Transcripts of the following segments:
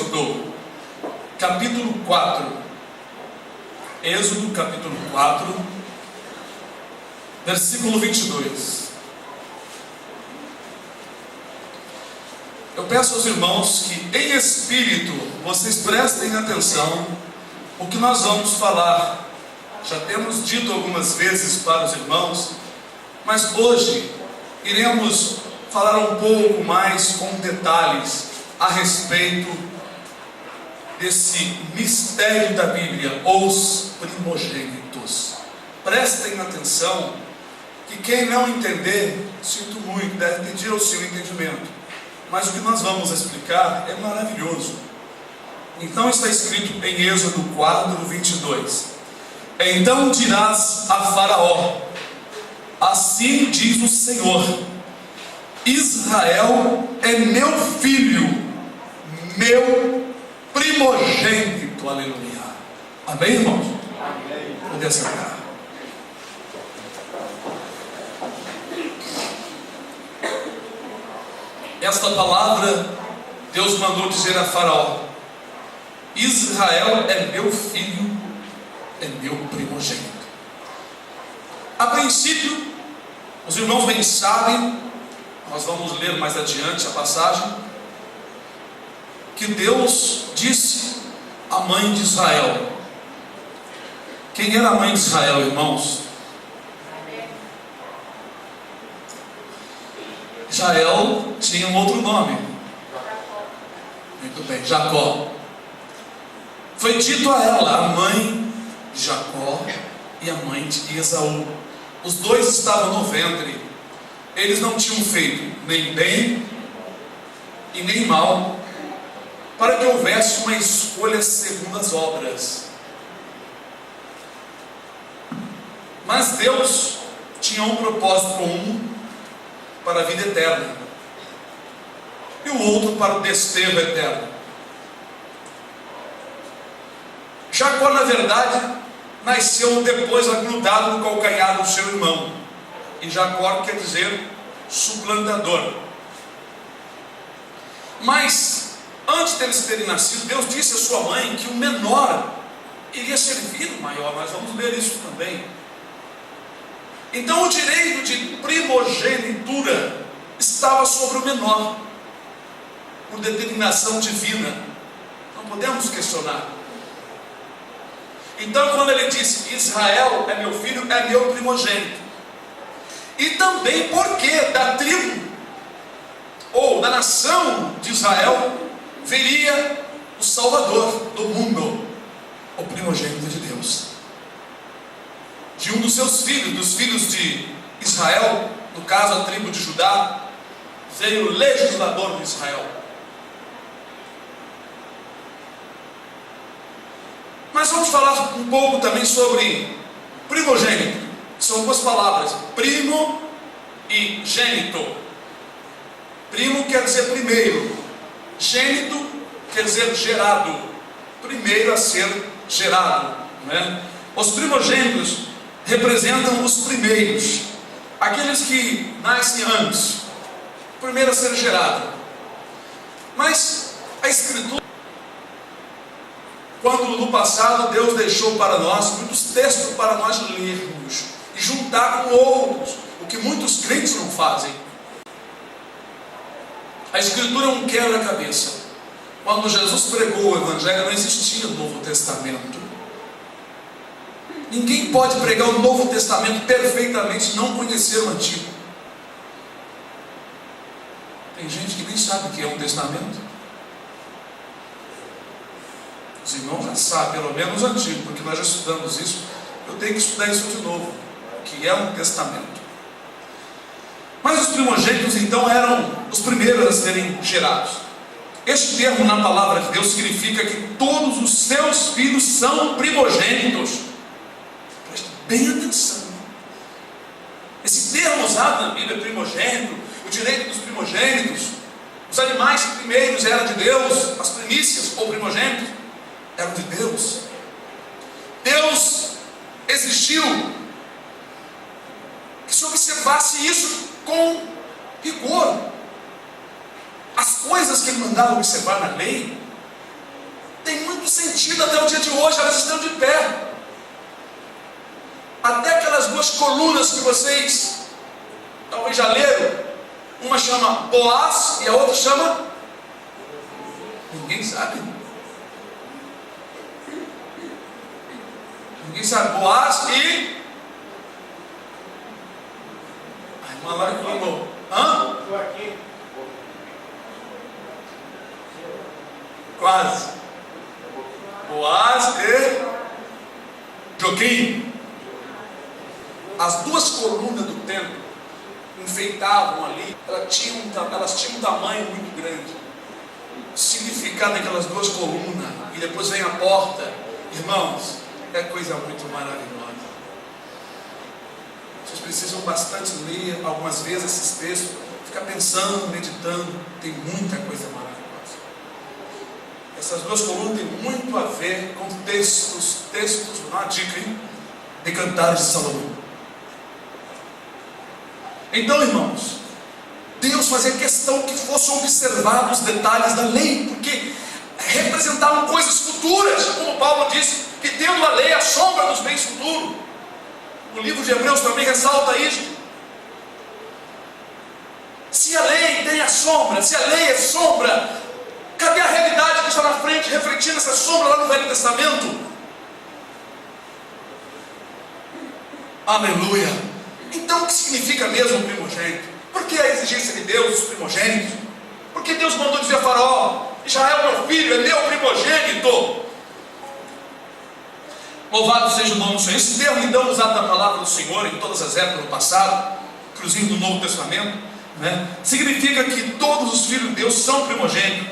Êxodo, capítulo 4. Êxodo, capítulo 4, versículo 22. Eu peço aos irmãos que, em espírito, vocês prestem atenção o que nós vamos falar. Já temos dito algumas vezes para os irmãos, mas hoje iremos falar um pouco mais com detalhes a respeito desse mistério da Bíblia, os primogênitos. Prestem atenção, que quem não entender, sinto muito, deve pedir ao seu entendimento, mas o que nós vamos explicar é maravilhoso. Então está escrito em Êxodo 4, 22: Então dirás a Faraó: assim diz o Senhor, Israel é meu filho, meu primogênito. Aleluia. Amém, irmãos? Amém. Poder sentar. Esta palavra Deus mandou dizer a Faraó: Israel é meu filho, é meu primogênito. A princípio, os irmãos bem sabem, nós vamos ler mais adiante a passagem, que Deus disse à mãe de Israel. Quem era a mãe de Israel, irmãos? Israel tinha um outro nome. Muito bem, Jacó. Foi dito a ela, a mãe de Jacó e a mãe de Esaú. Os dois estavam no ventre. Eles não tinham feito nem bem e nem mal, para que houvesse uma escolha segundo as obras. Mas Deus tinha um propósito com um para a vida eterna e o outro para o desterro eterno. Jacó, na verdade, nasceu depois agrudado no calcanhar do seu irmão, e Jacó quer dizer suplantador. Mas antes deles terem nascido, Deus disse à sua mãe que o menor iria servir o maior. Nós vamos ver isso também. Então o direito de primogenitura estava sobre o menor, por determinação divina. Não podemos questionar. Então quando ele disse, Israel é meu filho, é meu primogênito, e também porque da tribo, ou da nação de Israel, viria o Salvador do mundo, o primogênito de Deus. De um dos seus filhos, dos filhos de Israel, no caso a tribo de Judá, veio o legislador de Israel. Mas vamos falar um pouco também sobre primogênito. São duas palavras, primo e gênito. Primo quer dizer primeiro, gênito quer dizer gerado, primeiro a ser gerado, né? Os primogênitos representam os primeiros, aqueles que nascem antes, primeiro a ser gerado. Mas a Escritura, quando no passado Deus deixou para nós muitos textos para nós lermos e juntar com outros, o que muitos crentes não fazem. A Escritura é um quebra-cabeça. Quando Jesus pregou o Evangelho, não existia o Novo Testamento. Ninguém pode pregar o Novo Testamento perfeitamente e não conhecer o Antigo. Tem gente que nem sabe o que é um testamento. Os irmãos já sabem, pelo menos o Antigo, porque nós já estudamos isso. Eu tenho que estudar isso de novo, o que é um testamento. Mas os primogênitos então eram os primeiros a serem gerados. Este termo na palavra de Deus significa que todos os seus filhos são primogênitos. Preste bem atenção. Esse termo usado na Bíblia, primogênito, o direito dos primogênitos, os animais primeiros eram de Deus, as primícias ou primogênitos eram de Deus. Deus exigiu que se observasse isso com rigor. As coisas que ele mandava observar na lei sentido até o dia de hoje, elas estão de pé. Até aquelas duas colunas que vocês talvez já leram, uma chama Boaz e a outra chama, ninguém sabe. Ninguém sabe. Boaz e a irmã lá reclamou. Hã? Estou aqui. Quase. Boaz e Joquim. As duas colunas do templo enfeitavam ali, elas tinham um tamanho muito grande. O significado daquelas duas colunas, e depois vem a porta, irmãos, é coisa muito maravilhosa. Vocês precisam bastante ler algumas vezes esses textos, ficar pensando, meditando, tem muita coisa maravilhosa. Essas duas colunas têm muito a ver com textos, uma dica, hein? De Cantares de Salomão. Então, irmãos, Deus fazia questão que fossem observados os detalhes da lei, porque representavam coisas futuras, como Paulo disse, que tendo a lei a sombra dos bens futuros. O livro de Hebreus também ressalta isso. Se a lei tem a sombra, se a lei é sombra, cadê a realidade que está na frente, refletindo essa sombra lá no Velho Testamento? Aleluia! Então, o que significa mesmo o primogênito? Por que a exigência de Deus dos primogênitos? Porque Deus mandou dizer a Faraó: Israel, meu filho, é meu primogênito. Louvado seja o nome do Senhor. Esse termo, então, usado na palavra do Senhor em todas as épocas do passado, inclusive no Novo Testamento, né? Significa que todos os filhos de Deus são primogênitos,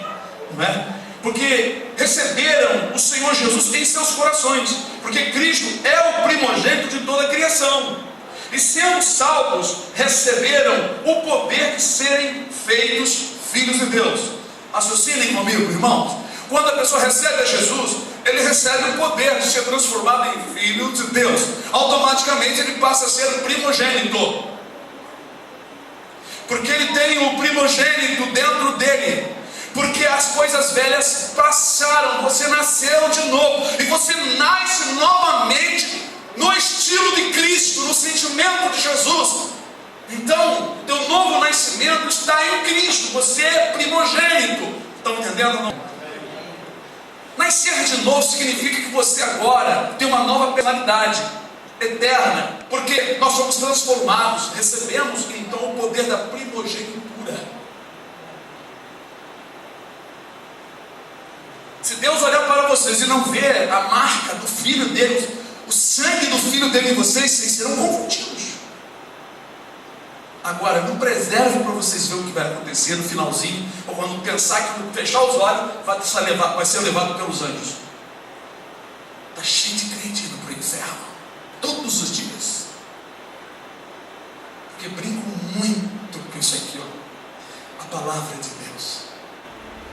né? Porque receberam o Senhor Jesus em seus corações, porque Cristo é o primogênito de toda a criação. E sendo salvos, receberam o poder de serem feitos filhos de Deus. Raciocinem comigo, irmãos. Quando a pessoa recebe a Jesus, ele recebe o poder de ser transformado em filho de Deus. Automaticamente ele passa a ser primogênito, porque ele tem o primogênito dentro dele. Porque as coisas velhas passaram, você nasceu de novo, e você nasce novamente no estilo de Cristo, no sentimento de Jesus. Então, teu novo nascimento está em Cristo, você é primogênito. Estão entendendo? Não? Nascer de novo significa que você agora tem uma nova personalidade eterna, porque nós somos transformados, recebemos então o poder da primogenitura. Se Deus olhar para vocês e não ver a marca do Filho dele, o sangue do Filho dele em vocês serão confundidos. Agora, não preserve para vocês verem o que vai acontecer no finalzinho, ou quando pensar que quando fechar os olhos vai ser levado pelos anjos. Está cheio de crente indo para o inferno todos os dias, porque brincam muito com isso aqui, ó, a palavra de Deus.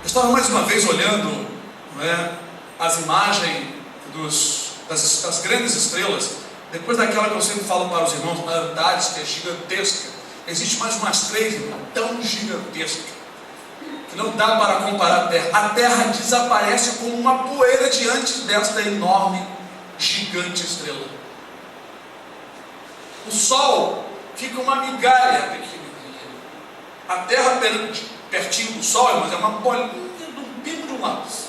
Eu estava mais uma vez olhando, não é, as imagens das grandes estrelas, depois daquela que eu sempre falo para os irmãos, a Antares, que é gigantesca. Existe mais umas 3 tão gigantescas que não dá para comparar a Terra. A Terra desaparece como uma poeira diante desta enorme, gigante estrela. O Sol fica uma migalha pequenininha. A Terra pertinho do Sol, mas é uma bolinha de um pingo de um lápis.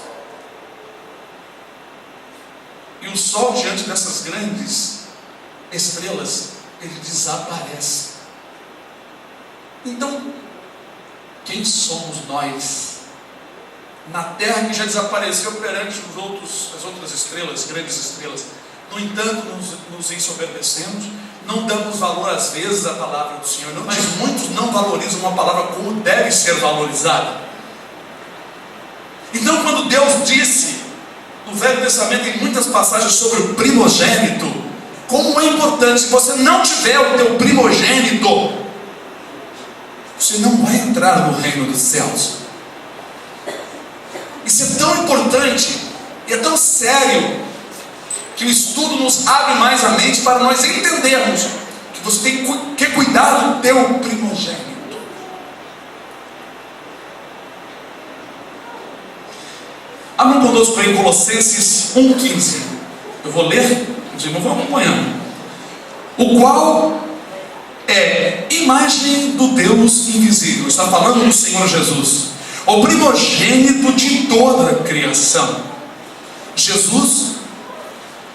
E o Sol, diante dessas grandes estrelas, ele desaparece. Então, quem somos nós na Terra que já desapareceu perante as outras estrelas, grandes estrelas? No entanto, nos ensoberbecemos, não damos valor às vezes à palavra do Senhor, mas muitos não valorizam uma palavra como deve ser valorizada. Então, quando Deus disse no Velho Testamento, em muitas passagens, sobre o primogênito, como é importante, se você não tiver o teu primogênito, você não vai entrar no reino dos céus. Isso é tão importante e é tão sério que o estudo nos abre mais a mente para nós entendermos que você tem que cuidar do teu primogênito. Abram conosco em Colossenses 1,15. Eu vou ler, os irmãos vão acompanhando. O qual é imagem do Deus invisível. Está falando do Senhor Jesus, o primogênito de toda a criação. Jesus,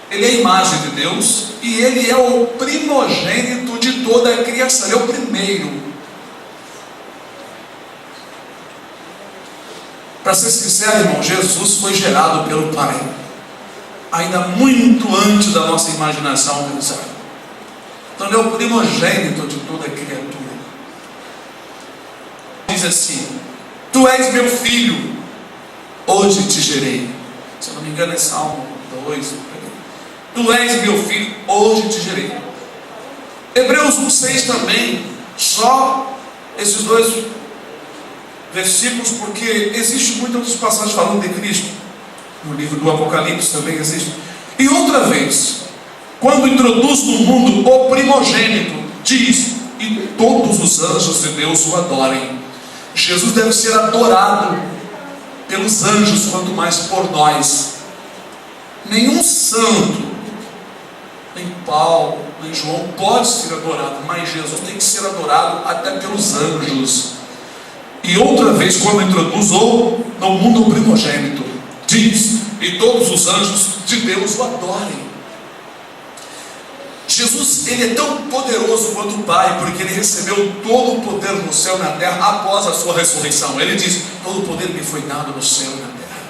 ele é a imagem de Deus e ele é o primogênito de toda a criação. Ele é o primeiro. Para ser sincero, irmão, Jesus foi gerado pelo Pai, ainda muito antes da nossa imaginação pensar. Então ele é o primogênito de toda a criatura. Diz assim: tu és meu filho, hoje te gerei. Se eu não me engano é Salmo 2. Tu és meu filho, hoje te gerei. Hebreus 1,6 também. Só esses dois versículos, porque existe muitas passagens falando de Cristo. No livro do Apocalipse também existe. E outra vez, quando introduz no mundo o primogênito, diz: e todos os anjos de Deus o adorem. Jesus deve ser adorado pelos anjos, quanto mais por nós. Nenhum santo, nem Paulo, nem João pode ser adorado, mas Jesus tem que ser adorado até pelos anjos. E outra vez, quando introduz no mundo o primogênito, diz: e todos os anjos de Deus o adorem. Jesus, ele é tão poderoso quanto o Pai, porque ele recebeu todo o poder no céu e na terra após a sua ressurreição. Ele diz: todo o poder me foi dado no céu e na terra.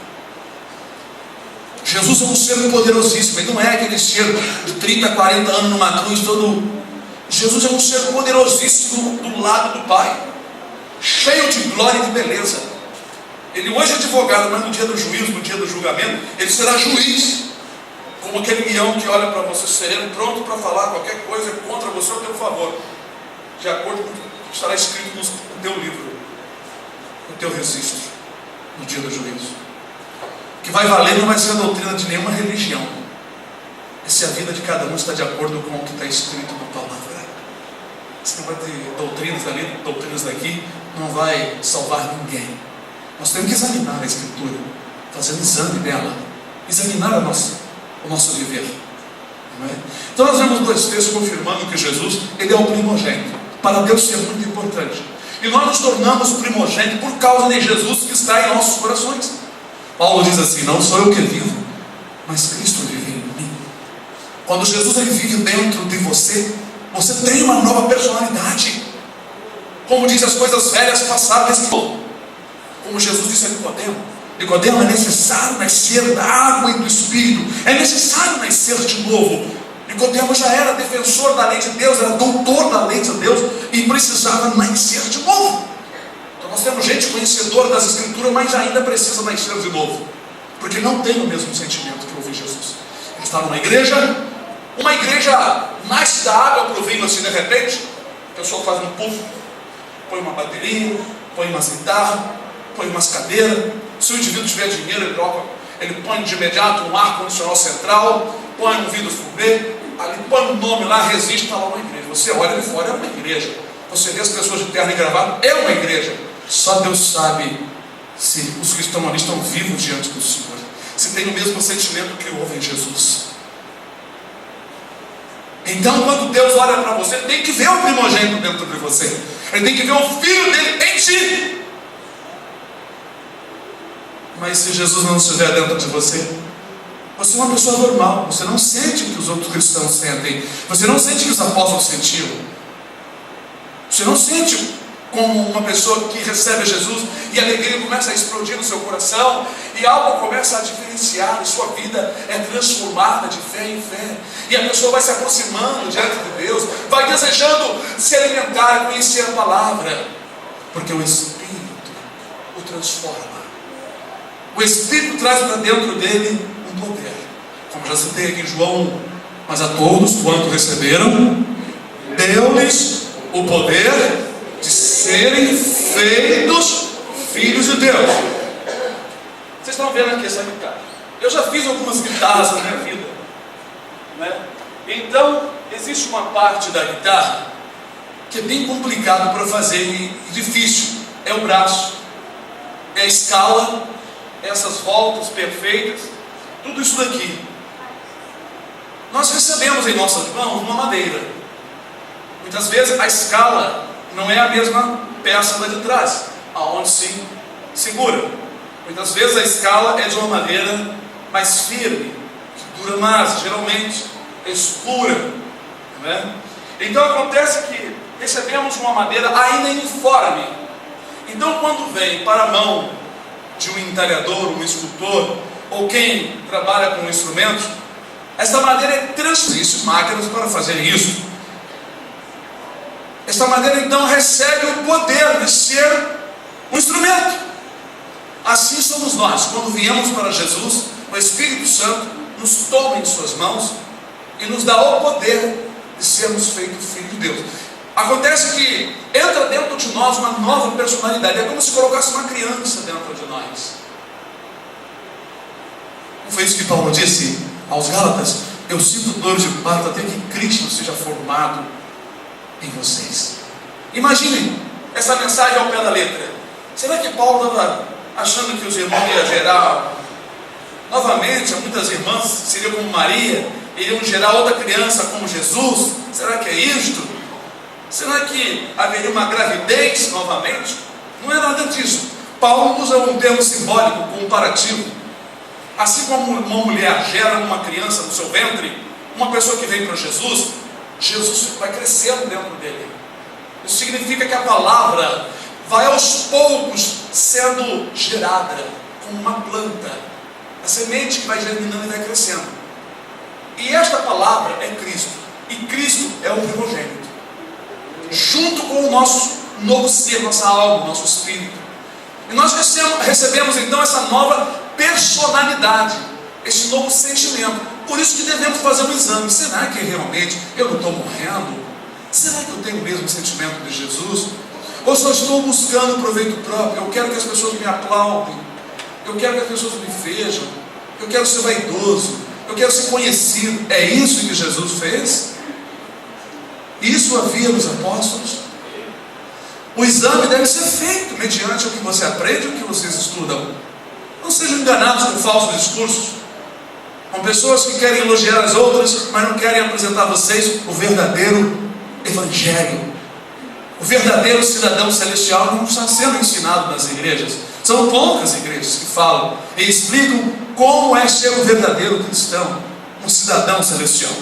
Jesus é um ser poderosíssimo. Ele não é aquele ser de 30, 40 anos numa cruz todo. Jesus é um ser poderosíssimo do lado do Pai, cheio de glória e de beleza. Ele hoje é advogado, mas no dia do juízo, no dia do julgamento, ele será juiz, como aquele leão que olha para você sereno, pronto para falar qualquer coisa contra você ou a teu favor, de acordo com o que estará escrito no teu livro, no teu registro, no dia do juízo. O que vai valer não vai ser a doutrina de nenhuma religião, é se a vida de cada um está de acordo com o que está escrito na palavra. Esse negócio de doutrinas ali, doutrinas daqui, não vai salvar ninguém. Nós temos que examinar a Escritura, fazer um exame dela, examinar o nosso viver. Não é? Então nós vemos dois textos confirmando que Jesus, ele é o primogênito. Para Deus isso é muito importante. E nós nos tornamos primogênitos por causa de Jesus que está em nossos corações. Paulo diz assim: não sou eu que vivo, mas Cristo vive em mim. Quando Jesus ele vive dentro de você, você tem uma nova personalidade. Como diz, as coisas velhas passaram. Como Jesus disse a Nicodemo: Nicodemo, é necessário nascer da água e do Espírito. É necessário nascer de novo. Nicodemo já era defensor da lei de Deus, era doutor da lei de Deus e precisava nascer de novo. Então nós temos gente conhecedora das Escrituras, mas ainda precisa nascer de novo, porque não tem o mesmo sentimento que ouvir Jesus. Ele está numa igreja, uma igreja nasce da água para o vinho assim de repente. A pessoa faz um puff, põe uma bateria, põe umas guitarras, põe umas cadeiras. Se o indivíduo tiver dinheiro, ele põe de imediato um ar-condicionado central, põe um vidro fumê, ali põe um nome lá, resiste, está lá uma igreja. Você olha de fora, é uma igreja. Você vê as pessoas de terno e gravata, é uma igreja. Só Deus sabe se os que estão ali estão vivos diante do Senhor, se tem o mesmo sentimento que ouvem Jesus. Então, quando Deus olha para você, ele tem que ver o primogênito dentro de você. Ele tem que ver o filho dele em ti. Mas se Jesus não estiver dentro de você, você é uma pessoa normal. Você não sente o que os outros cristãos sentem. Você não sente o que os apóstolos sentiram. Você não sente como uma pessoa que recebe Jesus e a alegria começa a explodir no seu coração e algo começa a diferenciar e sua vida é transformada de fé em fé. E a pessoa vai se aproximando diante de Deus, vai desejando se alimentar, conhecer a palavra, porque o Espírito o transforma. O Espírito traz para dentro dele um poder, como já citei aqui em João: mas a todos quanto receberam, deu-lhes o poder de serem feitos filhos de Deus. Vocês estão vendo aqui essa guitarra? Eu já fiz algumas guitarras na minha vida, né? Então existe uma parte da guitarra que é bem complicado para fazer e difícil. É o braço, é a escala essas voltas perfeitas, tudo isso daqui, nós recebemos em nossas mãos uma madeira. Muitas vezes a escala não é a mesma peça lá de trás, aonde se segura. Muitas vezes a escala é de uma madeira mais firme, que dura mais, geralmente é escura, não é? Então acontece que recebemos uma madeira ainda uniforme. Então quando vem para a mão de um entalhador, um escultor, ou quem trabalha com instrumentos, esta madeira é transferida, máquinas para fazer isso. Esta madeira então recebe o poder de ser um instrumento. Assim somos nós, quando viemos para Jesus, o Espírito Santo nos toma em suas mãos e nos dá o poder de sermos feitos filhos de Deus. Acontece que entra dentro de nós uma nova personalidade. É como se colocasse uma criança dentro de nós. Não foi isso que Paulo disse aos Gálatas? Eu sinto dor de parto até que Cristo seja formado em vocês. Imaginem essa mensagem ao pé da letra. Será que Paulo estava achando que os irmãos iam gerar novamente, muitas irmãs seriam como Maria, iriam gerar outra criança como Jesus? Será que é isto? Será que haveria uma gravidez novamente? Não é nada disso. Paulo usa um termo simbólico, comparativo. Assim como uma mulher gera uma criança no seu ventre, uma pessoa que vem para Jesus, Jesus vai crescendo dentro dele. Isso significa que a palavra vai aos poucos sendo gerada como uma planta. A semente que vai germinando e vai crescendo. E esta palavra é Cristo. E Cristo é o primogênito. Junto com o nosso novo ser, nossa alma, nosso espírito. E nós recebemos então essa nova personalidade, esse novo sentimento. Por isso que devemos fazer um exame. Será que realmente eu não estou morrendo? Será que eu tenho o mesmo sentimento de Jesus? Ou só estou buscando proveito próprio? Eu quero que as pessoas me aplaudem, eu quero que as pessoas me vejam, eu quero ser vaidoso, eu quero ser conhecido. É isso que Jesus fez? Isso havia nos apóstolos? O exame deve ser feito mediante o que você aprende e o que vocês estudam. Não sejam enganados com falsos discursos, com pessoas que querem elogiar as outras, mas não querem apresentar a vocês o verdadeiro evangelho. O verdadeiro cidadão celestial não está sendo ensinado nas igrejas. São poucas igrejas que falam e explicam como é ser um verdadeiro cristão, um cidadão celestial.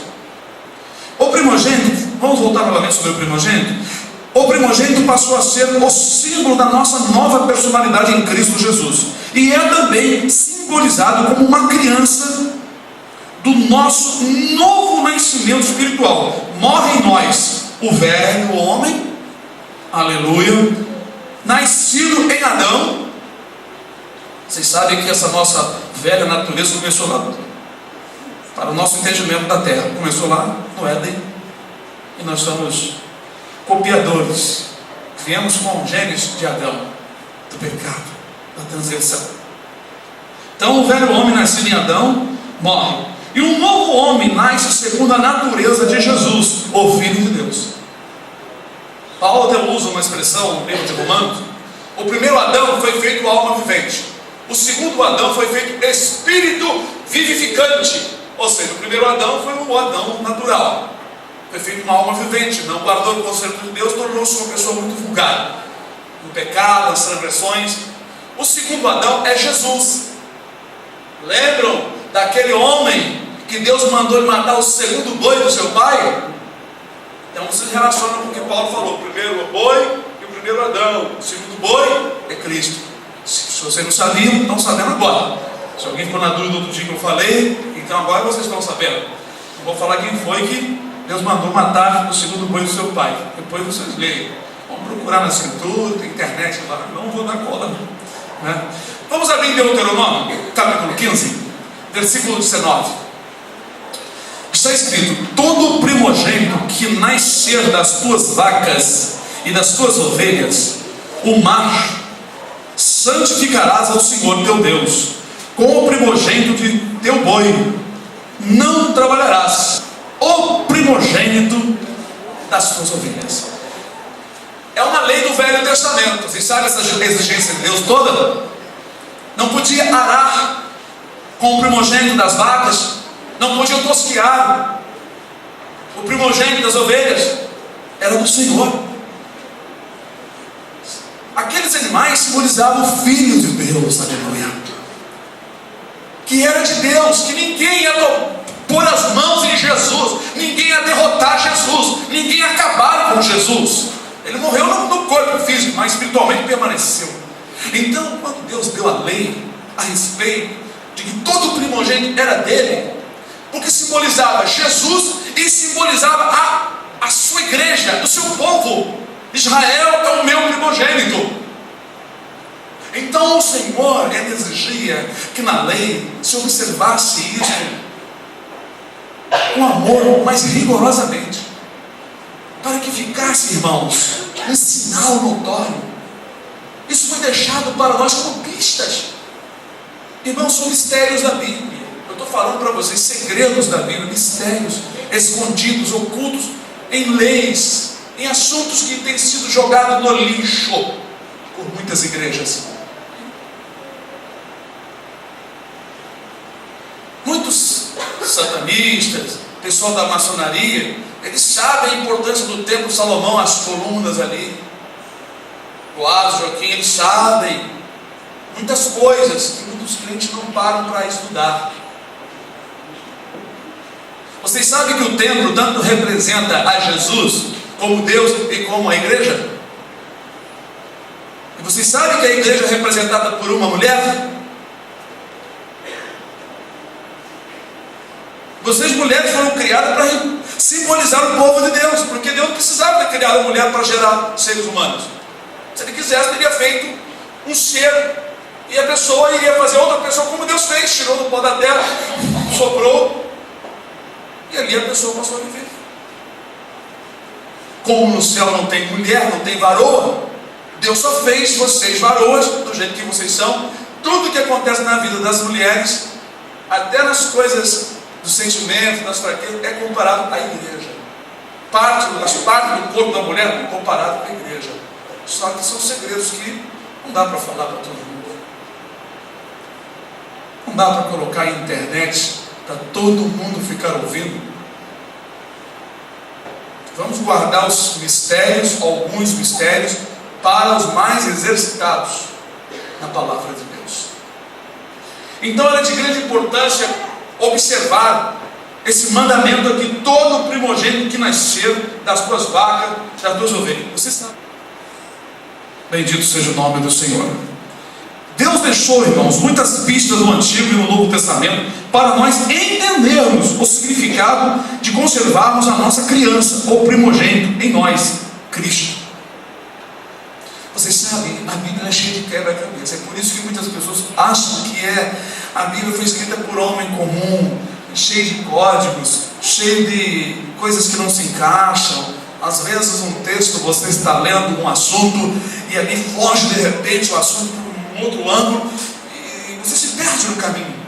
O primogênito, vamos voltar novamente sobre o primogênito. O primogênito passou a ser o símbolo da nossa nova personalidade em Cristo Jesus. E é também simbolizado como uma criança do nosso novo nascimento espiritual. Morre em nós o velho homem, aleluia, nascido em Adão. Vocês sabem que essa nossa velha natureza começou lá, para o nosso entendimento da terra, começou lá no Éden. E nós somos copiadores, viemos com genes de Adão, do pecado, da transgressão. Então o velho homem nascido em Adão morre, e um novo homem nasce segundo a natureza de Jesus, o Filho de Deus. Paulo até usa uma expressão no livro de Romanos. O primeiro Adão foi feito alma vivente, o segundo Adão foi feito espírito vivificante. Ou seja, o primeiro Adão foi o Adão natural, foi feito uma alma vivente, não guardou o conselho de Deus, tornou-se uma pessoa muito vulgar, no pecado, nas transgressões. O segundo Adão é Jesus. Lembram daquele homem que Deus mandou ele matar o segundo boi do seu pai? Então se relaciona com o que Paulo falou: o primeiro boi e o primeiro Adão, o segundo boi é Cristo. Se vocês não sabiam, estão sabendo agora. Se alguém ficou na dúvida do outro dia que eu falei, então agora vocês estão sabendo. Eu vou falar quem foi que Deus mandou matar o segundo boi do seu pai. Depois vocês leem. Vamos procurar na escritura, tem internet lá. Não vou dar cola, não, né? Vamos abrir em Deuteronômio, capítulo 15, versículo 19. Está escrito: todo primogênito que nascer das tuas vacas e das tuas ovelhas, o macho, santificarás ao Senhor teu Deus. Com o primogênito de teu boi não trabalharás. O primogênito das tuas ovelhas. É uma lei do Velho Testamento. Vocês sabem essa exigência de Deus toda? não podia arar com o primogênito das vacas, não podia tosquear o primogênito das ovelhas, era do Senhor. Aqueles animais simbolizavam o Filho de Deus, aleluia, que era de Deus, que ninguém ia pôr as mãos em Jesus, ninguém ia derrotar Jesus, ninguém ia acabar com Jesus. Ele morreu no corpo físico, mas espiritualmente permaneceu. Então, quando Deus deu a lei a respeito de que todo primogênito era dele, porque simbolizava Jesus e simbolizava a sua igreja, o seu povo. Israel é o meu primogênito. Então o Senhor, ele exigia que na lei se observasse isso com amor, mas rigorosamente, para que ficasse, irmãos, um sinal notório. Isso foi deixado para nós como pistas. Irmãos, são mistérios da Bíblia. Eu estou falando para vocês segredos da Bíblia, mistérios escondidos, ocultos em leis, em assuntos que têm sido jogados no lixo por muitas igrejas. Muitos satanistas, pessoal da maçonaria, eles sabem a importância do templo de Salomão, as colunas ali, o Asa, Joaquim, eles sabem muitas coisas que muitos crentes não param para estudar. Vocês sabem que o templo tanto representa a Jesus como Deus e como a igreja? E vocês sabem que a igreja é representada por uma mulher? Vocês mulheres foram criadas para simbolizar o povo de Deus, porque Deus precisava ter criado a mulher para gerar seres humanos. Se ele quisesse, teria feito um ser, e a pessoa iria fazer outra pessoa como Deus fez, tirou do pó da terra, soprou, e ali a pessoa passou a viver. Como no céu não tem mulher, não tem varoa, Deus só fez vocês varoas, do jeito que vocês são. Tudo que acontece na vida das mulheres, até nas coisas do sentimento, das fraquezas, é comparado à igreja. As partes do corpo da mulher é comparado à igreja. Só que são segredos que não dá para falar para todo mundo. Não dá para colocar em internet para todo mundo ficar ouvindo. Vamos guardar os mistérios, alguns mistérios, para os mais exercitados na palavra de Deus. Então era de grande importância observar esse mandamento aqui: todo primogênito que nascer das tuas vacas, das tuas ovelhas. Você sabe. Bendito seja o nome do Senhor. Deus deixou, irmãos, muitas pistas no Antigo e no Novo Testamento para nós entendermos o significado de conservarmos a nossa criança ou primogênito em nós, Cristo. Vocês sabem, a Bíblia é cheia de quebra-cabeça. É por isso que muitas pessoas acham que a Bíblia foi escrita por homem comum, cheia de códigos, cheia de coisas que não se encaixam. Às vezes um texto, você está lendo um assunto e ali foge de repente o assunto por um outro ângulo e você se perde no caminho.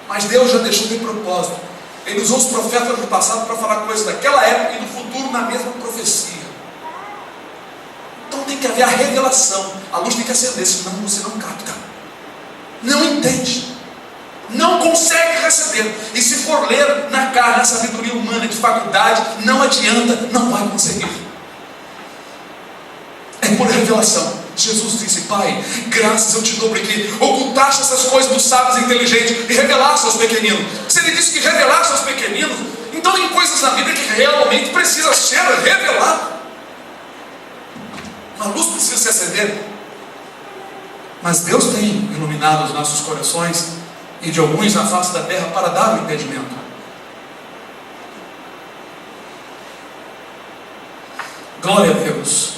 Mas Deus já deixou de propósito. Ele usou os profetas do passado para falar coisas daquela época e do futuro na mesma profecia. Então tem que haver a revelação. A luz tem que acender, senão você não capta, não entende, não consegue receber. E se for ler na carne, na sabedoria humana, de faculdade, não adianta, não vai conseguir. É por revelação. Jesus disse: Pai, graças eu te dou porque ocultaste essas coisas dos sábios e inteligentes e revelaste aos pequeninos. Se ele disse que revelaste aos pequeninos, então tem coisas na Bíblia que realmente precisa ser revelado. A luz precisa se acender. Mas Deus tem iluminado os nossos corações e de alguns na face da terra para dar o entendimento. Glória a Deus.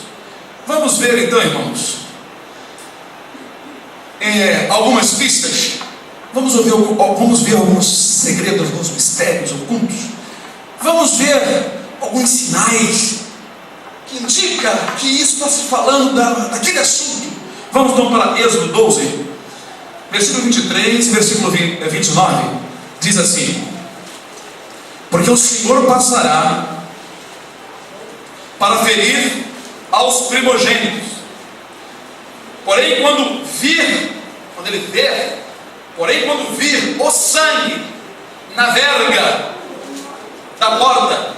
Vamos ver então, irmãos, algumas pistas. Vamos ver alguns segredos, alguns mistérios ocultos. Vamos ver alguns sinais que indicam que isso está se falando daquele assunto. Vamos então para Êxodo 12, versículo 23, versículo 29. Diz assim: porque o Senhor passará para ferir aos primogênitos, porém quando vir quando ele vê, porém quando vir o sangue na verga da porta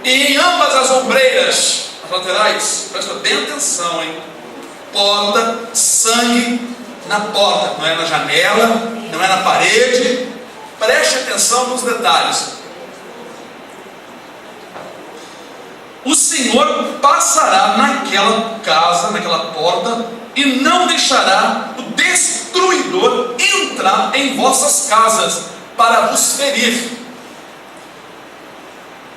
e em ambas as ombreiras, as laterais, presta bem atenção, hein? Porta, sangue na porta, não é na janela, não é na parede. Preste atenção nos detalhes. O Senhor passará naquela casa, naquela porta, e não deixará o destruidor entrar em vossas casas para vos ferir.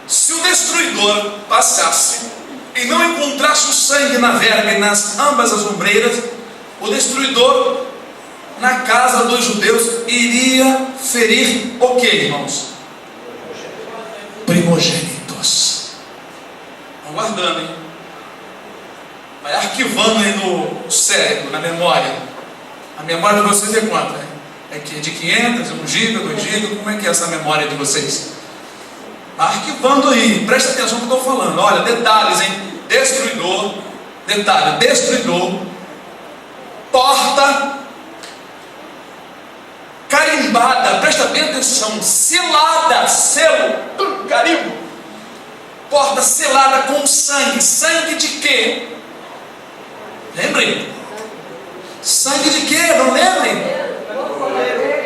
Se o destruidor passasse e não encontrasse o sangue na verga e nas ambas as ombreiras, o destruidor na casa dos judeus iria ferir o que, irmãos? Primogênitos. Vão guardando, hein? Vai arquivando aí no cérebro, na memória. A memória de vocês é quanto? É de 500, 1 GB, 2 GB? Como é que é essa memória de vocês? Arquivando aí, presta atenção no que eu estou falando. Olha, detalhes, hein? Destruidor, detalhe, destruidor, porta carimbada, presta bem atenção, selada, selo, carimbo, porta selada com sangue. Sangue de quê? Lembrem? Sangue de quê? Não lembrem?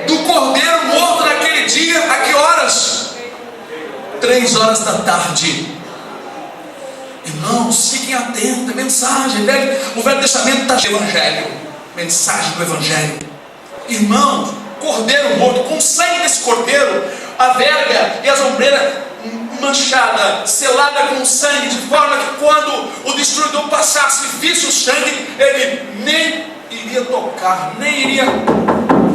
Do cordeiro morto naquele dia. A que horas? 3 horas da tarde. Irmãos, fiquem atentos. Mensagem, o Velho Testamento está cheio de evangelho. Mensagem do evangelho. Irmãos, cordeiro morto, com o sangue desse cordeiro, a verga e as ombreiras manchada, selada com sangue, de forma que quando o destruidor passasse e visse o sangue, ele nem iria tocar, nem iria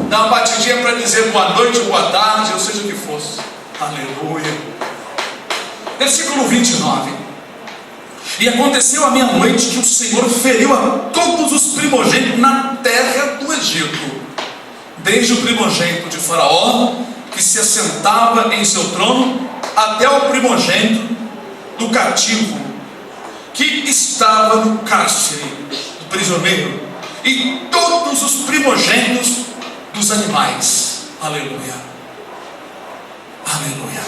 dar uma batidinha para dizer boa noite, boa tarde, ou seja o que fosse. Aleluia. Versículo 29. E aconteceu à meia-noite que o Senhor feriu a todos os primogênitos na terra do Egito, desde o primogênito de Faraó, que se assentava em seu trono, até o primogênito do cativo, que estava no cárcere, do prisioneiro, e todos os primogênitos dos animais. Aleluia. Aleluia.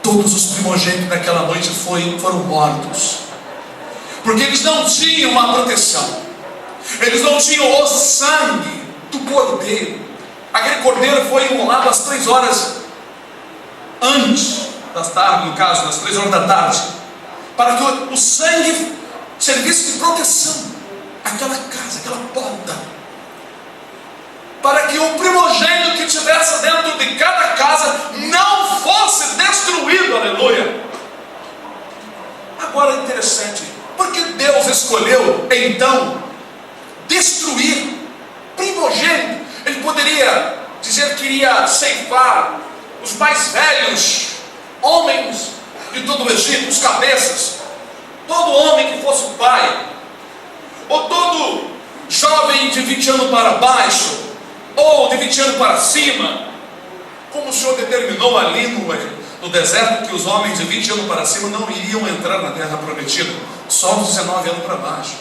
Todos os primogênitos daquela noite foram mortos, porque eles não tinham uma proteção, eles não tinham o sangue do cordeiro. Aquele cordeiro foi imolado às 3 horas antes das tarde, no caso, das 3 horas da tarde, para que o sangue servisse de proteção àquela casa, àquela porta, para que o primogênito que estivesse dentro de cada casa não fosse destruído. Aleluia. Agora é interessante, porque Deus escolheu então destruir primogênito. Ele poderia dizer que iria ceifar os mais velhos homens de todo o Egito, os cabeças, todo homem que fosse pai, ou todo jovem de 20 anos para baixo, ou de 20 anos para cima, como o Senhor determinou ali no deserto, que os homens de 20 anos para cima não iriam entrar na terra prometida, só os 19 anos para baixo.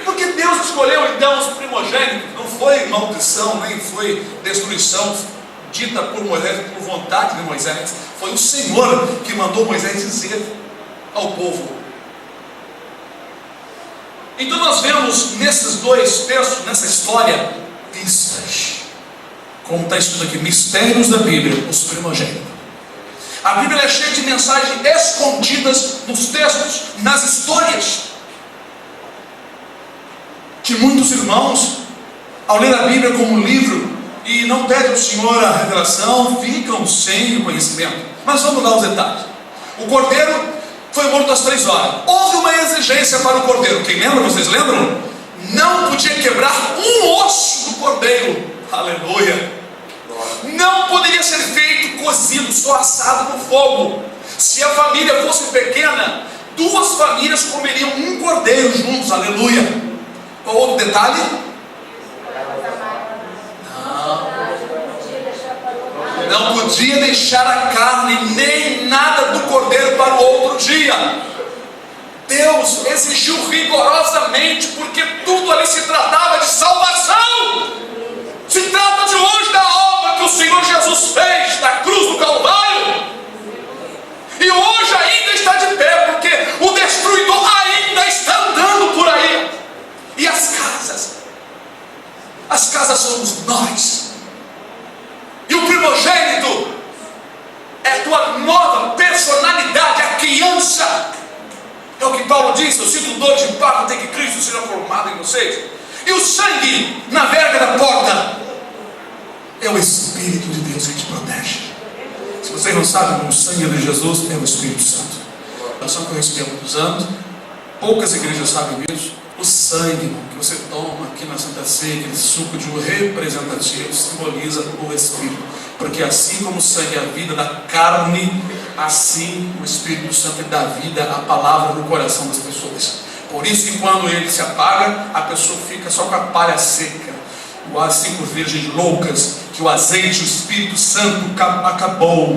Porque Deus escolheu então os primogênitos. Não foi maldição, nem foi destruição dita por Moisés, por vontade de Moisés. Foi o Senhor que mandou Moisés dizer ao povo. Então nós vemos nesses dois textos, nessa história, pistas, como está escrito aqui, mistérios da Bíblia, os primogênitos. A Bíblia é cheia de mensagens escondidas nos textos, nas histórias, que muitos irmãos, ao ler a Bíblia como um livro e não pedem ao Senhor a revelação, ficam sem o conhecimento. Mas vamos lá os detalhes. O cordeiro foi morto às 3 horas. Houve uma exigência para o cordeiro. Quem lembra? Vocês lembram? Não podia quebrar um osso do cordeiro. Aleluia. Não poderia ser feito cozido, só assado no fogo. Se a família fosse pequena, 2 famílias comeriam um cordeiro juntos. Aleluia. Qual outro detalhe? Não podia deixar a carne nem nada do cordeiro para o outro dia. Deus exigiu rigorosamente, porque tudo ali se tratava de salvação. Se trata de hoje da obra que o Senhor Jesus fez na cruz do Calvário. E hoje ainda está de pé, porque o destruidor ainda está andando por aí. E as casas somos nós. E o primogênito é a tua nova personalidade, a criança. É o que Paulo diz: eu sinto dor de parto até que Cristo seja formado em vocês. E o sangue na verga da porta é o Espírito de Deus que te protege. Se vocês não sabem, o sangue de Jesus é o Espírito Santo. Nós só conhecemos há muitos anos, poucas igrejas sabem disso. O sangue que você toma aqui na Santa Ceia, aquele suco de um representativo, simboliza o Espírito. Porque assim como o sangue é a vida da carne, assim o Espírito Santo dá vida à palavra no coração das pessoas. Por isso que quando ele se apaga, a pessoa fica só com a palha seca. As 5 virgens loucas, que o azeite, o Espírito Santo acabou.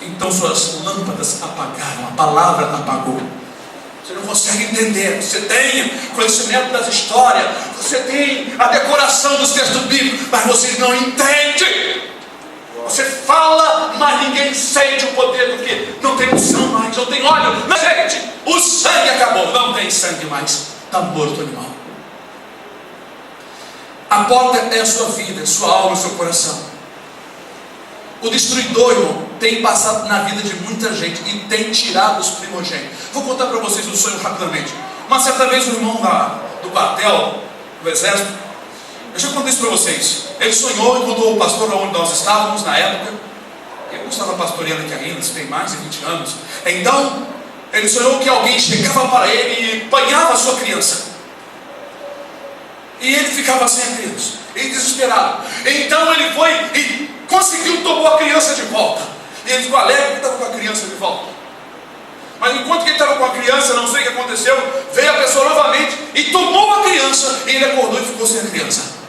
Então suas lâmpadas apagaram, a palavra apagou. Você não consegue entender. Você tem conhecimento das histórias, você tem a decoração dos textos bíblicos, mas você não entende. Você fala, mas ninguém sente o poder, porque não tem unção mais, não tem óleo. Mas, gente, o sangue acabou, não tem sangue mais. Está morto o animal. A porta é a sua vida, a sua alma, o seu coração. O destruidor, irmão, tem passado na vida de muita gente e tem tirado os primogênitos. Vou contar para vocês um sonho rapidamente. Uma certa vez um irmão do quartel, do exército, eu já contei isso para vocês. Ele sonhou e contou ao pastor onde nós estávamos na época. Eu não estava pastoreando aqui ainda, isso tem mais de 20 anos. Então, ele sonhou que alguém chegava para ele e apanhava a sua criança. E ele ficava sem a criança, ele desesperado. Então ele foi e conseguiu, tomou a criança de volta. E ele ficou alegre que estava com a criança de volta. Mas enquanto que ele estava com a criança, não sei o que aconteceu, veio a pessoa novamente e tomou a criança. E ele acordou e ficou sem a criança.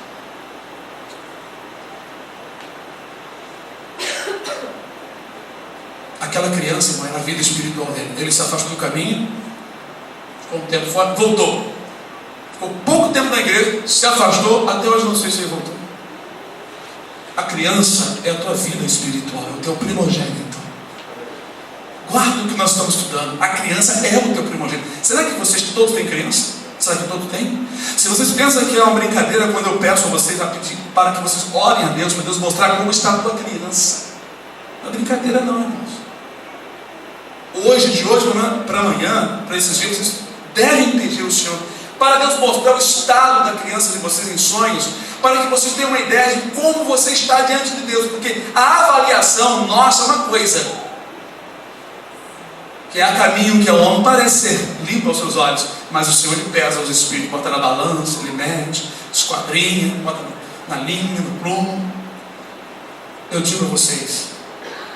Aquela criança, irmão, era a vida espiritual dele. Ele se afastou do caminho, ficou um tempo fora, voltou. Ficou pouco tempo na igreja, se afastou, até hoje não sei se ele voltou. A criança é a tua vida espiritual, é o teu primogênito. Guarda o que nós estamos estudando. A criança é o teu primogênito. Será que vocês todos têm criança? Será que todos têm? Se vocês pensam que é uma brincadeira quando eu peço a vocês a pedir para que vocês orem a Deus, para Deus mostrar como está a tua criança. Não é brincadeira não, irmãos. De hoje para amanhã, para esses dias, vocês devem pedir ao Senhor para Deus mostrar o estado da criança de vocês em sonhos, para que vocês tenham uma ideia de como você está diante de Deus, porque a avaliação nossa é uma coisa, que é a caminho que ao homem parece ser limpo aos seus olhos, mas o Senhor ele pesa os espíritos, bota na balança, ele mede, esquadrinha, bota na linha, no plumo. Eu digo a vocês,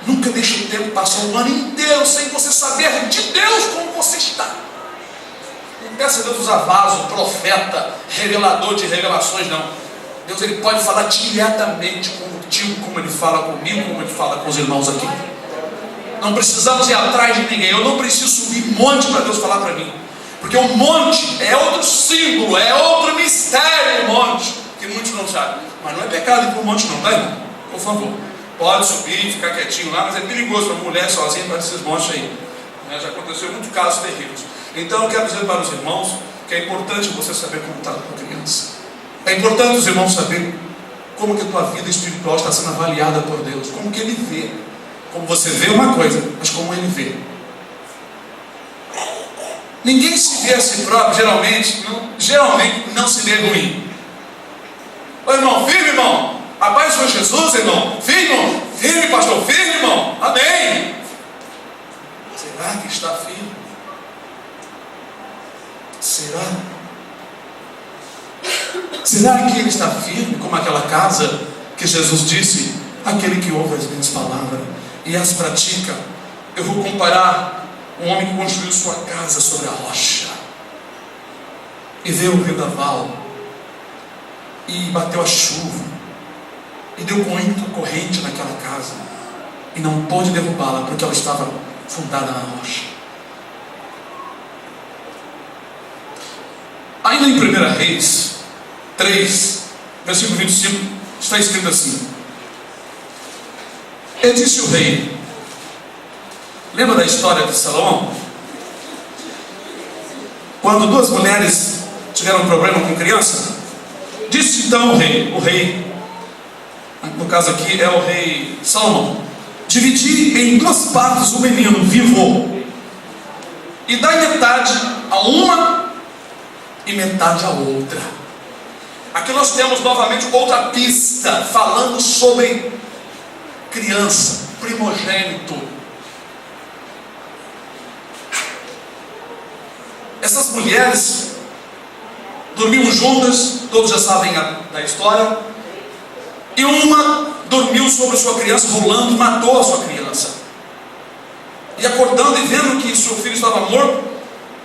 nunca deixe o tempo passar um ano inteiro sem você saber de Deus como você está. Não peça a Deus usar vaso, profeta, revelador de revelações, não. Deus ele pode falar diretamente contigo, como ele fala comigo, como ele fala com os irmãos aqui. Não precisamos ir atrás de ninguém. Eu não preciso subir monte para Deus falar para mim, porque o monte é outro símbolo, é outro mistério, o monte, que muitos não sabem. Mas não é pecado ir para o monte não, tá, irmão? Por favor, pode subir, ficar quietinho lá, mas é perigoso para a mulher sozinha para esses montes aí. Já aconteceu muitos casos terríveis. Então eu quero dizer para os irmãos que é importante você saber como está a tua criança. É importante os irmãos saberem como que a tua vida espiritual está sendo avaliada por Deus, como que Ele vê. Como você vê uma coisa, mas como Ele vê. Ninguém se vê a si próprio, geralmente não se vê ruim. Ô irmão, firme irmão, a paz do Senhor Jesus, irmão, firme, pastor, firme irmão, amém. Será que está firme? Será? Será que ele está firme como aquela casa que Jesus disse, aquele que ouve as minhas palavras e as pratica? Eu vou comparar um homem que construiu sua casa sobre a rocha e veio o vendaval e bateu a chuva e deu muita corrente naquela casa e não pôde derrubá-la porque ela estava fundada na rocha. Ainda Ainda em 1 Reis 3, versículo 25, está escrito assim: e disse o rei, lembra da história de Salomão? Quando duas mulheres tiveram um problema com criança, disse então o rei, no caso aqui é o rei Salomão: dividi em duas partes o menino vivo, e dai metade a uma e metade a outra. Aqui nós temos novamente outra pista, falando sobre criança, primogênito. Essas mulheres dormiam juntas, todos já sabem da história, e uma dormiu sobre sua criança, rolando, e matou a sua criança. E acordando e vendo que seu filho estava morto,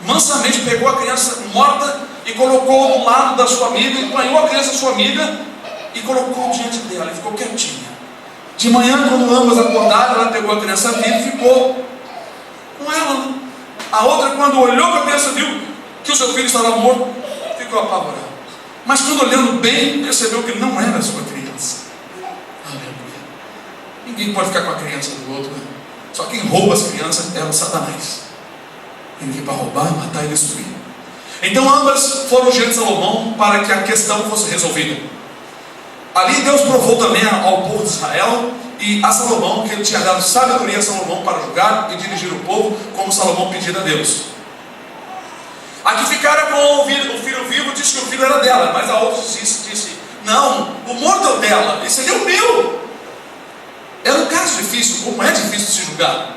mansamente pegou a criança morta e colocou do lado da sua amiga, empanhou a criança da sua amiga e colocou diante dela, e ficou quietinha. De manhã, quando ambas acordaram, ela pegou a criança viva e ficou com ela. A outra, quando olhou para a criança, viu que o seu filho estava morto, ficou apavorada. Mas quando olhando bem, percebeu que não era a sua criança. Aleluia. Ninguém pode ficar com a criança do outro, né? Só quem rouba as crianças é o Satanás. Ele veio para roubar, matar e destruir. Então ambas foram diante de Salomão para que a questão fosse resolvida. Ali Deus provou também ao povo de Israel e a Salomão, que ele tinha dado sabedoria a Salomão para julgar e dirigir o povo, como Salomão pedia a Deus. Aqui ficaram com o filho vivo, disse que o filho era dela, mas a outra disse: não, o morto é o dela, esse aí é o meu. Era um caso difícil, como é difícil de se julgar.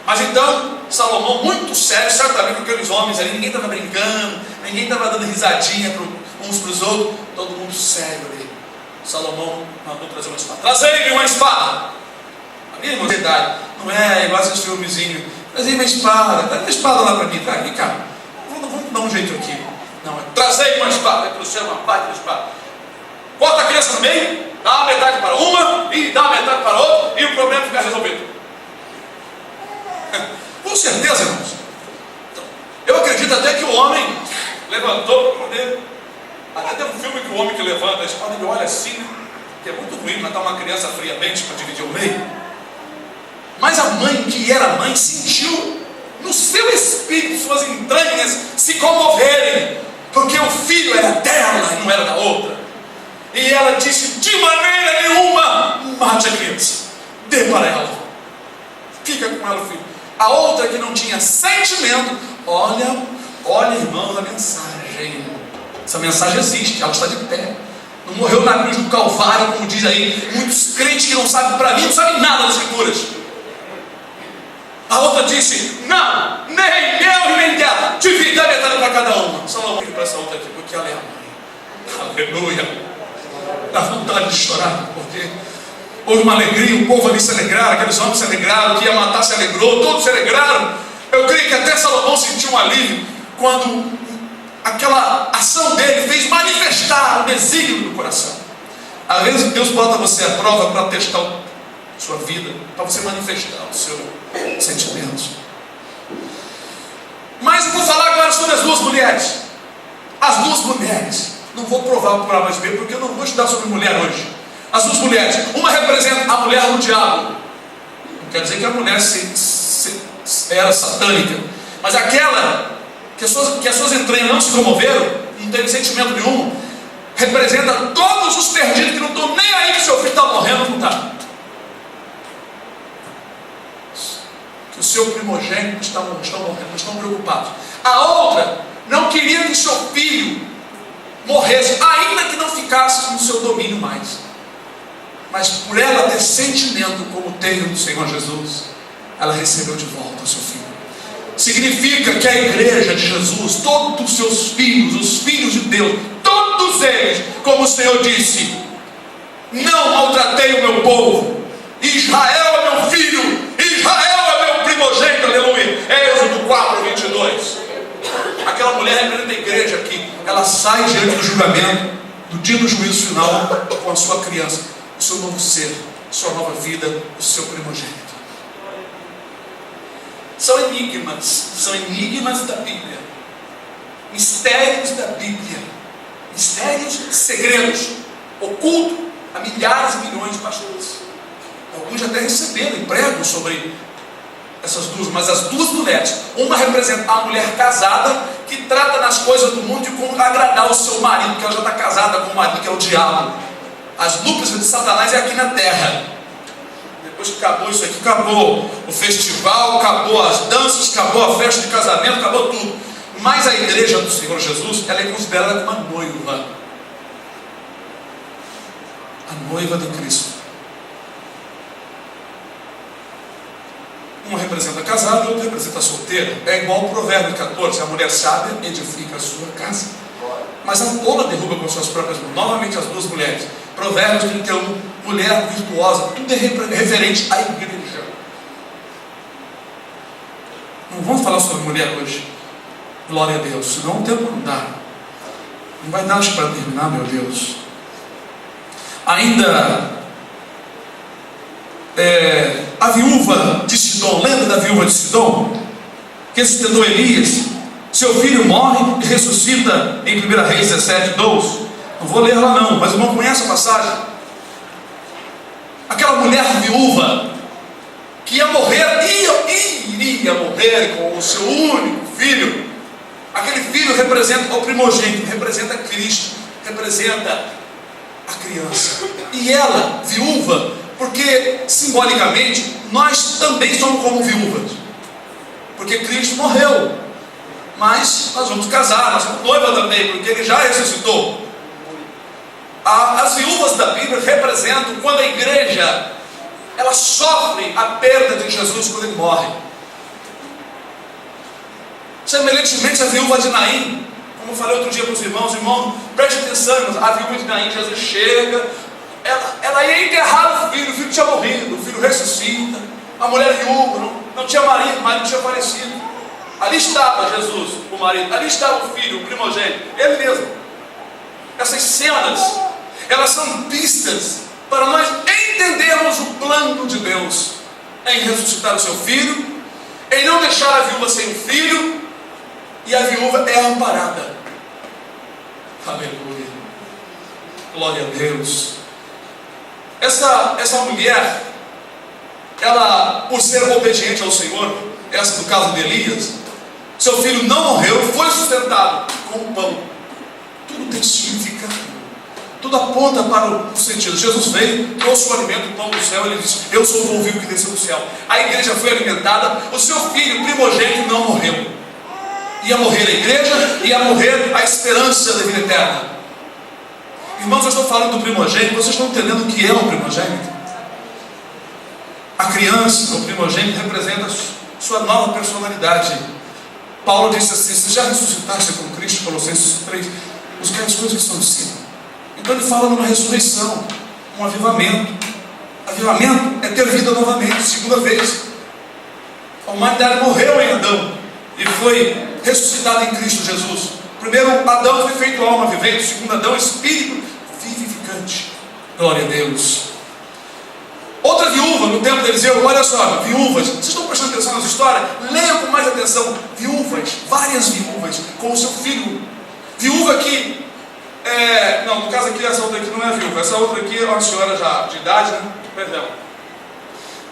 Mas então, Salomão, muito sério, certamente com aqueles homens ali, ninguém estava brincando, ninguém estava dando risadinha uns para os outros, todo mundo sério ali. Salomão mandou trazer uma espada. Trazei-me uma espada. A minha irmãos, não é igual esses filmezinhos. Trazei uma espada, traz uma espada lá para mim, traz aqui, cara. Vamos dar um jeito aqui. Não, trazei uma espada, para o céu, uma baita de espada. Bota a criança no meio, dá uma metade para uma e dá uma metade para outra, e o problema fica resolvido. Com certeza, irmãos. Então, eu acredito até que o homem levantou para poder. Até tem um filme que o homem que levanta a espada, ele olha assim, né? Que é muito ruim matar uma criança friamente para dividir o meio. Mas a mãe, que era mãe, sentiu no seu espírito, suas entranhas se comoverem, porque o filho era dela e não era da outra. E ela disse: de maneira nenhuma mate a criança, dê para ela, fica com ela o filho. A outra, que não tinha sentimento, olha irmãos, a mensagem. Essa mensagem existe, ela está de pé. Não morreu na cruz do Calvário, como diz aí muitos crentes que não sabem, para mim, não sabem nada das Escrituras. A outra disse: não, nem eu e nem dela, divide a metade para cada uma. Salomão pediu para essa outra aqui, porque ela é a mãe. Aleluia. Dá vontade de chorar, porque houve uma alegria, o povo ali se alegraram, aqueles homens se alegraram, que ia matar se alegrou, todos se alegraram. Eu creio que até Salomão sentiu um alívio quando aquela ação dele fez manifestar o desígnio do coração. Às vezes Deus bota você à prova para testar a sua vida, para você manifestar os seus sentimentos. Mas eu vou falar agora sobre as duas mulheres. As duas mulheres. Não vou provar por A mais B, porque eu não vou estudar sobre mulher hoje. As duas mulheres. Uma representa a mulher do diabo. Não quer dizer que a mulher era satânica, mas aquela que as suas entranhas não se comoveram, não teve sentimento nenhum, representa todos os perdidos que não estão nem aí que seu filho está morrendo, não está. Que o seu primogênito estão morrendo, não estão preocupados. A outra não queria que seu filho morresse, ainda que não ficasse no seu domínio mais. Mas por ela ter sentimento como teve no Senhor Jesus, ela recebeu de volta o seu filho. Significa que a igreja de Jesus, todos os seus filhos, os filhos de Deus, todos eles, como o Senhor disse: não maltratei o meu povo, Israel é meu filho, Israel é meu primogênito, aleluia. Êxodo 4:22. Aquela mulher representa a igreja que ela sai diante do julgamento, do dia do juízo final, com a sua criança, o seu novo ser, sua nova vida, o seu primogênito. São enigmas da Bíblia. Mistérios da Bíblia, mistérios, segredos, ocultos a milhares e milhões de pastores. Alguns até receberam e pregam sobre essas duas, mas as duas mulheres, uma representa a mulher casada que trata nas coisas do mundo de como agradar o seu marido, que ela já está casada com o marido, que é o diabo. As núpcias de Satanás é aqui na terra. Depois que acabou isso aqui, acabou o festival, acabou as danças, acabou a festa de casamento, acabou tudo. Mas a igreja do Senhor Jesus, ela é considerada como uma noiva. A noiva de Cristo. Uma representa a casada, outra representa a solteira. É igual ao Provérbio 14, a mulher sábia edifica a sua casa, mas a tola derruba com suas próprias mãos. Novamente as duas mulheres. Provérbios 31, mulher virtuosa. Tudo é referente à igreja. Não vamos falar sobre mulher hoje, glória a Deus, senão o tempo não dá. Não vai dar para terminar, meu Deus. Ainda a viúva de Sidom, lembra da viúva de Sidom? Que sustentou Elias. Seu filho morre e ressuscita em 1 Reis 17, 12. Não vou ler lá não, mas o irmão conhece a passagem. Aquela mulher viúva que ia morrer, iria morrer com o seu único filho. Aquele filho representa o primogênito, representa Cristo, representa a criança. E ela, viúva, porque simbolicamente nós também somos como viúvas, porque Cristo morreu, mas nós vamos casar, nós somos noiva também, porque Ele já ressuscitou. As viúvas da Bíblia representam quando a igreja ela sofre a perda de Jesus quando Ele morre. Semelhantemente a viúva de Naim, como eu falei outro dia para os irmãos, preste atenção, irmãos, a viúva de Naim, Jesus chega, ela ia enterrar o filho tinha morrido, o filho ressuscita, a mulher viúva, não tinha marido, o marido tinha falecido. Ali estava Jesus, o marido, ali estava o filho, o primogênito, ele mesmo. Essas cenas, elas são pistas para nós entendermos o plano de Deus em ressuscitar o seu filho, em não deixar a viúva sem o filho, e a viúva é amparada. Aleluia, glória a Deus. Essa mulher, ela, por ser obediente ao Senhor, essa do caso de Elias, seu filho não morreu, foi sustentado com o pão. Tudo tem significado, tudo aponta para o sentido. Jesus veio, trouxe o alimento, o pão do céu, Ele disse: eu sou o pão vivo que desceu do céu. A igreja foi alimentada, o seu filho primogênito não morreu. Ia morrer a igreja, ia morrer a esperança da vida eterna. Irmãos, eu estou falando do primogênito, vocês estão entendendo o que é o primogênito? A criança, o primogênito, representa sua nova personalidade. Paulo disse assim: se já ressuscitaste com Cristo, Colossenses 3, buscai as coisas que são de cima. Então ele fala numa ressurreição, um avivamento. Avivamento é ter vida novamente, segunda vez. A humanidade morreu em Adão e foi ressuscitada em Cristo Jesus. Primeiro Adão foi feito alma vivente, segundo Adão espírito vivificante. Glória a Deus. Outra viúva no tempo de Eliseu, olha só, viúvas, vocês estão prestando atenção nas histórias? Leiam com mais atenção. Viúvas, várias viúvas com o seu filho. Viúva que não, no caso aqui, essa outra aqui não é viúva, essa outra aqui é uma senhora já de idade, né? Perdão.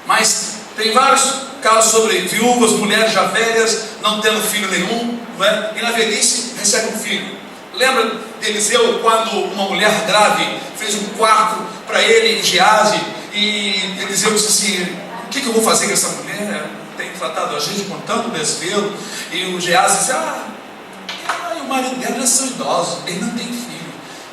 Mas tem vários casos sobre viúvas, mulheres já velhas, não tendo filho nenhum, não é? E na velhice recebe um filho. Lembra de Eliseu, quando uma mulher grave fez um quarto para ele em Gease, e Eliseu disse assim: o que eu vou fazer com essa mulher? Tem tratado a gente com tanto desvelo. E o Gease disse: o marido dela são idosos, ele não tem filho.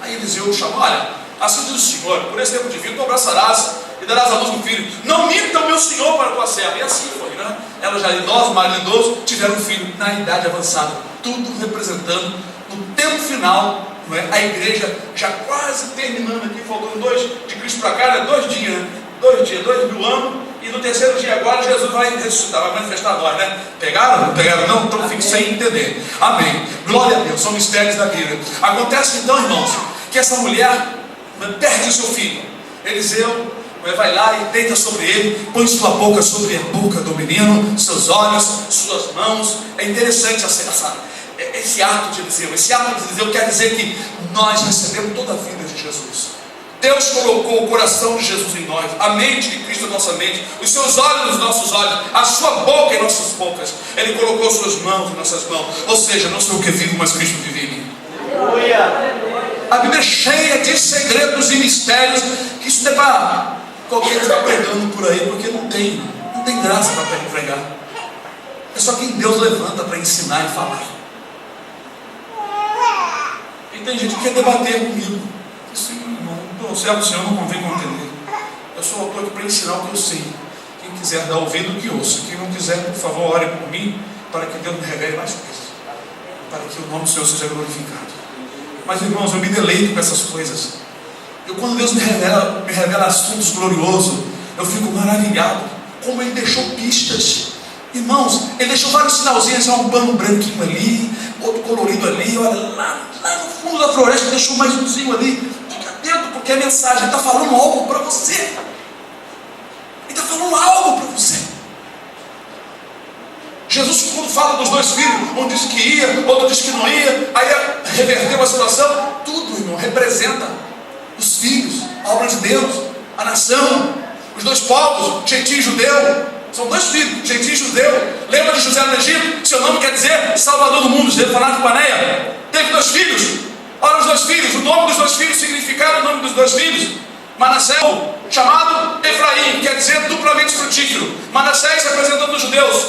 Aí Eliseu chamou: olha, assim diz o Senhor, por esse tempo de vida tu abraçarás e darás à luz um filho. Não minta o meu Senhor para a tua serva. E assim foi, né? Ela já idosa, o marido idoso, tiveram um filho na idade avançada. Tudo representando no tempo final, não é? A igreja já quase terminando aqui, faltando de Cristo para cá, né? 2 dias, né? 2.000 anos, e no terceiro dia agora Jesus vai ressuscitar, vai manifestar agora, né? Pegaram? Não pegaram não? Então fique sem entender. Amém. Glória a Deus, são mistérios da Bíblia. Acontece então, irmãos, que essa mulher perde o seu filho. Eliseu vai lá e deita sobre ele, põe sua boca sobre a boca do menino, seus olhos, suas mãos. É interessante esse ato de Eliseu. Esse ato de Eliseu quer dizer que nós recebemos toda a vida de Jesus. Deus colocou o coração de Jesus em nós, a mente de Cristo em nossa mente, os seus olhos nos nossos olhos, a sua boca em nossas bocas. Ele colocou suas mãos em nossas mãos. Ou seja, não sou eu que vivo, mas Cristo vive em mim. A Bíblia é cheia de segredos e mistérios que isso é para qualquer que está pregando por aí, porque não tem graça para pregar. É só quem Deus levanta para ensinar e falar. E tem gente que quer debater comigo. Assim, não servo do Senhor, não convém contender. Eu sou autor aqui para ensinar o que eu sei. Quem quiser dar ouvido, que ouça. Quem não quiser, por favor, ore por mim, para que Deus me revele mais coisas, para que o nome do Senhor seja glorificado. Mas, irmãos, eu me deleito com essas coisas. Quando Deus me revela assuntos gloriosos, eu fico maravilhado. Como Ele deixou pistas. Irmãos, Ele deixou vários sinalzinhos. Um pano branquinho ali, outro colorido ali. Olha, lá no fundo da floresta, Ele deixou mais umzinho ali. Fica atento, porque a mensagem está falando algo para você. Ele está falando algo para você. Jesus, quando fala dos dois filhos, um disse que ia, outro disse que não ia, aí reverteu a situação. Tudo, irmão, representa os filhos, a obra de Deus, a nação, os dois povos, gentil e judeu. São dois filhos, gentil e judeu. Lembra de José no Egito? Seu nome quer dizer Salvador do mundo. Zefaná e Paneia. Teve dois filhos. Olha os dois filhos. O nome dos dois filhos, o significado do nome dos dois filhos. Manassés, chamado Efraim, quer dizer duplamente frutífero. Manassés representando os judeus.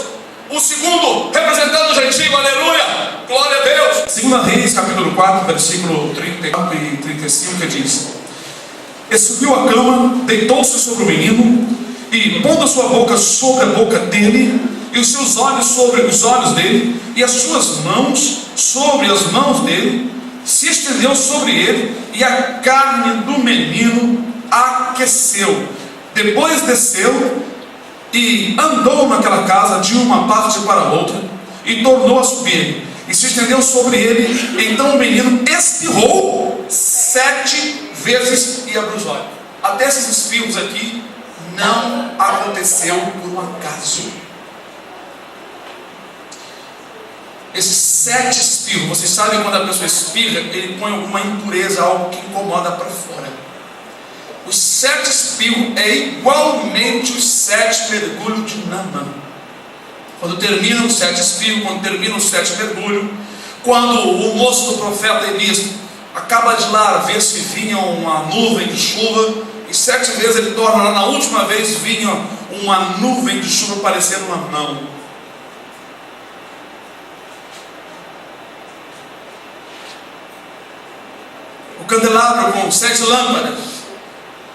O segundo representando o gentio. Aleluia, glória a Deus. 2 Reis, capítulo 4, versículo 34 e 35, que diz: E subiu à cama, deitou-se sobre o menino, e pondo a sua boca sobre a boca dele, e os seus olhos sobre os olhos dele, e as suas mãos sobre as mãos dele, se estendeu sobre ele, e a carne do menino aqueceu. Depois desceu e andou naquela casa de uma parte para a outra, e tornou a subir, e se estendeu sobre ele. Então o menino espirrou 7 vezes e abriu os olhos. Até esses espirros aqui não aconteceu por um acaso. Esses 7 espirros, vocês sabem, quando a pessoa espirra, ele põe alguma impureza, algo que incomoda para fora. Os 7 espirros é igualmente os 7 mergulhos de Naamã. Quando terminam os 7 espirros, quando terminam os 7 mergulhos, quando o moço do profeta Elias acaba de lá ver se vinha uma nuvem de chuva, e 7 vezes ele torna lá, na última vez vinha uma nuvem de chuva parecendo uma mão. O candelabro com 7 lâmpadas,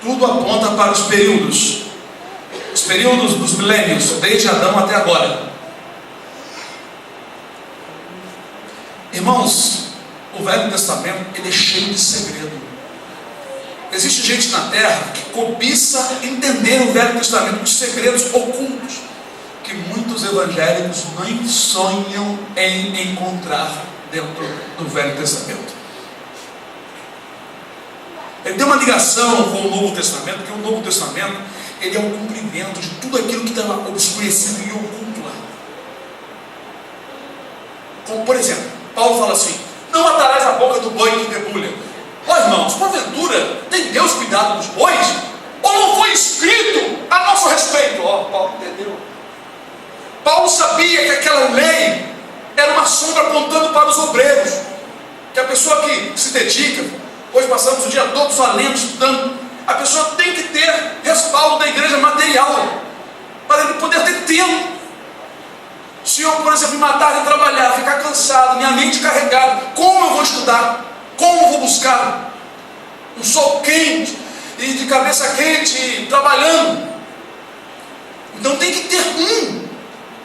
tudo aponta para os períodos dos milênios, desde Adão até agora. Irmãos, o Velho Testamento, ele é cheio de segredo. Existe gente na terra que cobiça entender o Velho Testamento, os segredos ocultos, que muitos evangélicos nem sonham em encontrar dentro do Velho Testamento. Ele tem uma ligação com o Novo Testamento, porque o Novo Testamento, ele é um cumprimento de tudo aquilo que está obscurecido e oculto lá. Como, por exemplo, Paulo fala assim: não atarás a boca do boi que debulha. Ó, irmãos, porventura, tem Deus cuidado dos bois? Ou não foi escrito a nosso respeito? Ó, Paulo entendeu. Paulo sabia que aquela lei era uma sombra apontando para os obreiros, que a pessoa que se dedica, hoje passamos o dia todo só lendo, estudando, a pessoa tem que ter respaldo da igreja material, para ele poder ter tempo. Se eu, por exemplo, me matar de trabalhar, ficar cansado, minha mente carregada, como eu vou estudar? Como eu vou buscar? Um sol quente, e de cabeça quente, trabalhando. Então tem que ter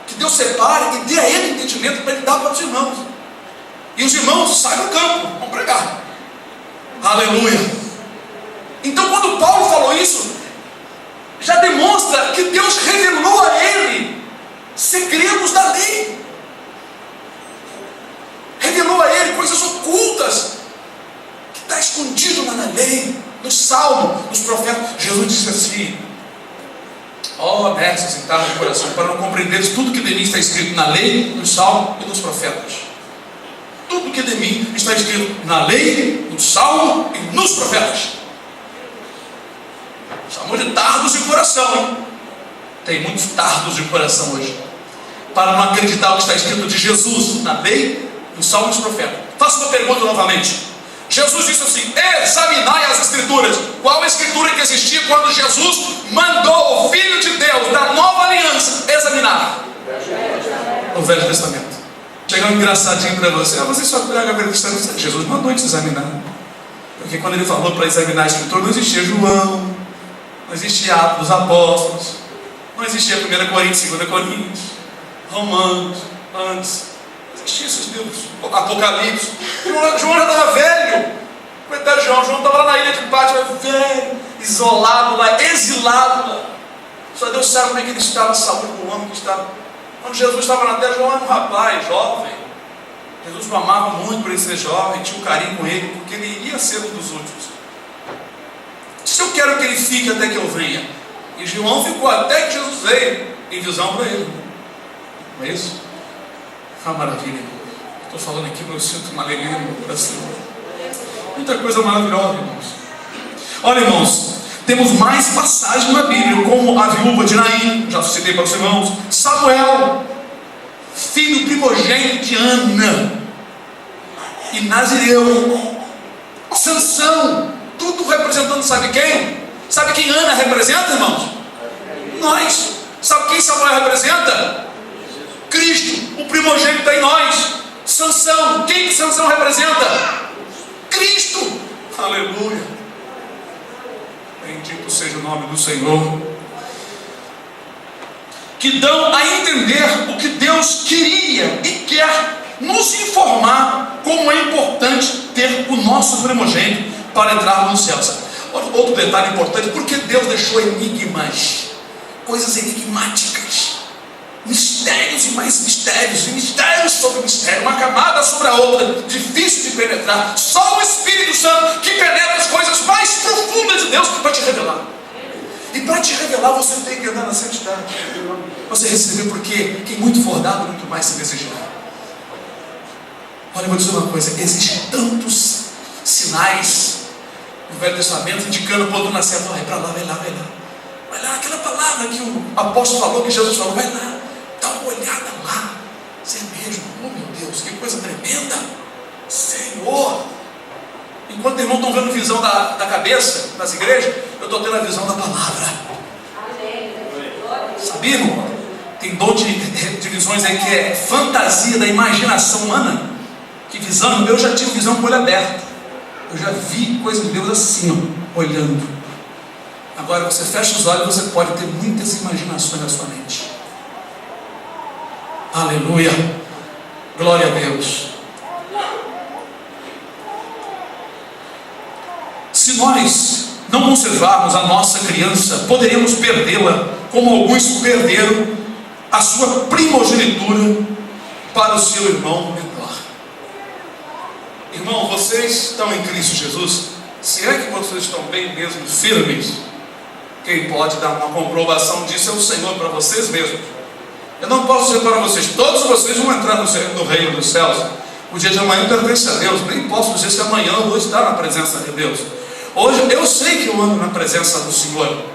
que Deus separe e dê a ele entendimento para ele dar para os irmãos. E os irmãos saem do campo, vão pregar. Aleluia. Então quando Paulo falou isso, já demonstra que Deus revelou a ele segredos da lei, revelou a ele coisas ocultas que está escondido lá na lei, nos salmos, nos profetas. Jesus disse assim: ó, mestres e tal de coração, para não compreenderes tudo que de mim está escrito na lei, nos salmos e nos profetas. Tudo que é de mim está escrito na lei, no Salmo e nos profetas. Chamou de tardos de coração, hein? Tem muitos tardos de coração hoje, para não acreditar o que está escrito de Jesus na lei, no Salmo e nos profetas. Faço uma pergunta novamente. Jesus disse assim: examinai as Escrituras. Qual a Escritura que existia quando Jesus mandou o Filho de Deus da nova aliança examinar? O Velho Testamento. Chega um engraçadinho para você: você só pega o Velho Testamento. Jesus mandou te examinar, porque quando ele falou para examinar a Escritura, não existia João, não existia Atos dos Apóstolos, não existia 1 Coríntios, 2 Coríntios, Romanos, antes. Não existia esses livros, Apocalipse. João já estava velho. Coitado de João estava lá na ilha de Pátio, velho, isolado lá, exilado lá. Só Deus sabe como é que ele estava, a saúde do homem que estava. Quando Jesus estava na terra, João era um rapaz jovem. Jesus o amava muito por ele ser jovem, tinha um carinho com ele, porque ele iria ser um dos últimos. Se eu quero que ele fique até que eu venha. E João ficou até que Jesus veio em visão para ele. Não é isso? Ah, maravilha. Estou falando aqui, mas eu sinto uma alegria no meu coração. Muita coisa maravilhosa, irmãos. Olha, irmãos, temos mais passagens na Bíblia, como a viúva de Naim, já citei para os irmãos, Samuel, filho primogênito de Ana, e Nazireu, Sansão, tudo representando, sabe quem? Sabe quem Ana representa, irmãos? Nós. Sabe quem Samuel representa? Cristo, o primogênito em nós. Sansão, quem que Sansão representa? Cristo. Aleluia. Bendito seja o nome do Senhor. Que dão a entender o que Deus queria e quer nos informar como é importante ter o nosso primogênito para entrar no céu. Outro detalhe importante: porque Deus deixou enigmas, coisas enigmáticas, mistérios e mais mistérios, e mistérios sobre mistério, uma camada sobre a outra, difícil de penetrar. Só o Espírito Santo que penetra as coisas mais profundas de Deus para te revelar. E para te revelar, você tem que andar na santidade. Você receber, porque quem muito for dado, muito mais se desejará. Olha, eu vou dizer uma coisa: existem tantos sinais no Velho Testamento indicando para o outro nascer. Vai para lá, vai lá, vai lá. Vai lá, aquela palavra que o apóstolo falou, que Jesus falou, vai lá, dá uma olhada lá. Você mesmo, oh meu Deus, que coisa tremenda. Senhor. Enquanto os irmãos estão vendo visão da cabeça nas igrejas, eu estou tendo a visão da palavra. Sabia, irmão? Tem dom de visões aí que é fantasia da imaginação humana. Que visão, eu já tive visão com o olho aberto. Eu já vi coisa de Deus assim, ó, olhando. Agora você fecha os olhos, você pode ter muitas imaginações na sua mente. Aleluia. Glória a Deus. Se nós não conservarmos a nossa criança, poderemos perdê-la, como alguns perderam a sua primogenitura para o seu irmão menor. Irmão, vocês estão em Cristo Jesus? Se é que vocês estão bem mesmo firmes, quem pode dar uma comprovação disso é o Senhor para vocês mesmos. Eu não posso dizer para vocês, todos vocês vão entrar no reino dos céus. O dia de amanhã pertence a Deus. Nem posso dizer se amanhã eu vou estar na presença de Deus. Hoje eu sei que eu ando na presença do Senhor,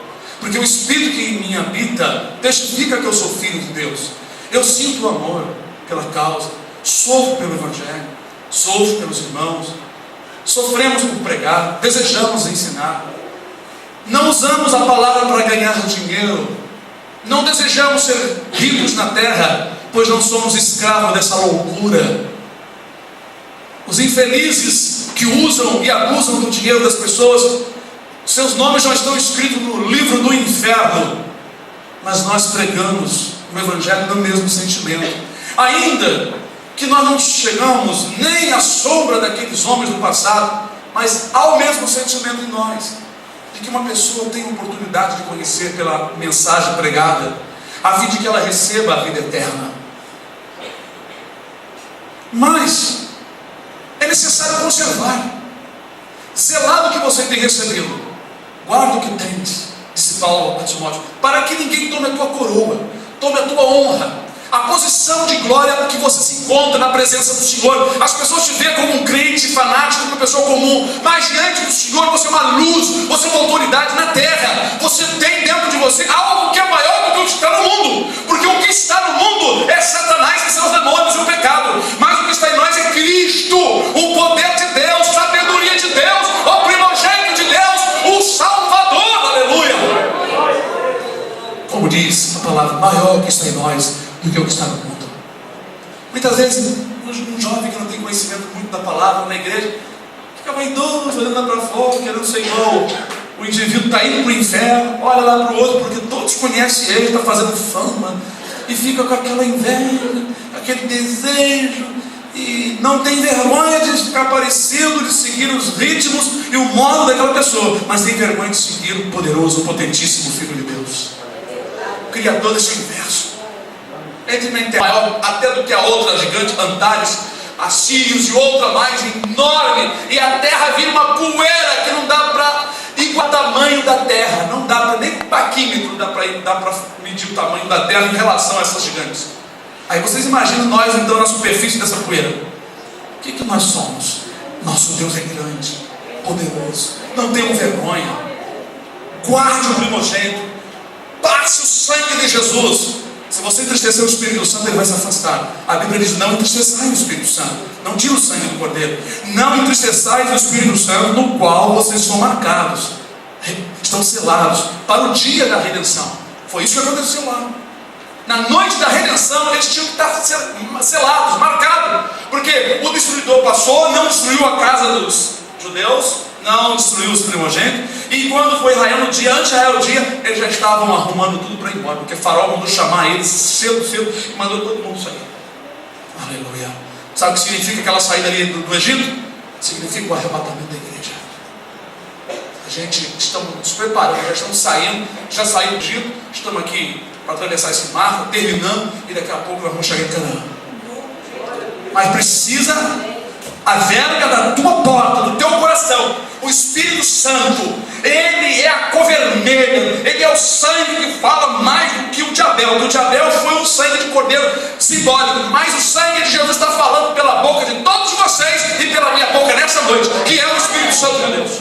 porque o Espírito que em mim habita testifica que eu sou filho de Deus. Eu sinto o amor pela causa, sofro pelo Evangelho, sofro pelos irmãos, sofremos por pregar, desejamos ensinar. Não usamos a palavra para ganhar dinheiro, não desejamos ser ricos na terra, pois não somos escravos dessa loucura. Os infelizes que usam e abusam do dinheiro das pessoas, seus nomes já estão escritos no livro do inferno. Mas nós pregamos o Evangelho no mesmo sentimento, ainda que nós não chegamos nem à sombra daqueles homens do passado, mas há o mesmo sentimento em nós, de que uma pessoa tem a oportunidade de conhecer pela mensagem pregada, a fim de que ela receba a vida eterna. Mas é necessário conservar, zelar do que você tem recebido. Guarda o que tens, disse Paulo a Timóteo, para que ninguém tome a tua coroa, tome a tua honra. a posição de glória que você se encontra na presença do Senhor. As pessoas te veem como um crente fanático, uma pessoa comum, mas diante do Senhor você é uma luz, você é uma autoridade na terra. Você tem dentro de você algo que é maior do que o que está no mundo, porque o que está no mundo é Satanás, que são os demônios e o pecado, mas o que está em nós é Cristo, o poder de Deus, sabedoria de Deus, o primogênito de Deus, o Salvador. Aleluia! Como diz a palavra, maior que está em nós do que o que está no mundo. Muitas vezes um jovem que não tem conhecimento muito da palavra na igreja fica vaidoso, olhando lá para fora, querendo ser igual o indivíduo, está indo para o inferno, olha lá para o outro, porque todos conhecem ele, está fazendo fama, e fica com aquela inveja, aquele desejo, e não tem vergonha de ficar parecido, de seguir os ritmos e o modo daquela pessoa, mas tem vergonha de seguir o poderoso, o potentíssimo Filho de Deus, o Criador deste universo. Entre na terra, maior até do que a outra gigante, Antares, Assírios e outra mais enorme, e a terra vira uma poeira que não dá para igual o tamanho da terra, não dá para nem paquímetro, dá para medir o tamanho da terra em relação a essas gigantes. Aí vocês imaginam nós então na superfície dessa poeira. O que nós somos? Nosso Deus é grande, poderoso, não tenham vergonha, guarde o primogênito, passe o sangue de Jesus. Se você entristecer o Espírito Santo, ele vai se afastar. A Bíblia diz: não entristeçai o Espírito Santo, não tira o sangue do Cordeiro. Não entristeçai o Espírito Santo, no qual vocês são marcados, estão selados para o dia da redenção. Foi isso que aconteceu lá. Na noite da redenção, eles tinham que estar selados, marcados, porque o destruidor passou, não destruiu a casa dos judeus, não destruiu os primogênitos, e quando foi raiando o dia, antes de raiar o dia, eles já estavam arrumando tudo para ir embora, porque Faraó mandou chamar eles cedo, e mandou todo mundo sair. Aleluia. Sabe o que significa aquela saída ali do Egito? Significa o arrebatamento da igreja. A gente estamos nos preparando, já estamos saindo, já saímos do Egito, estamos aqui para atravessar esse mar, terminando, e daqui a pouco nós vamos chegar em Canaã. Mas precisa a verga da tua porta, do teu coração, o Espírito Santo. Ele é a cor vermelha, ele é o sangue que fala mais do que o de Abel, porque o de Abel foi um sangue de cordeiro simbólico, mas o sangue de Jesus está falando pela boca de todos vocês e pela minha boca nessa noite, que é o Espírito Santo de Deus.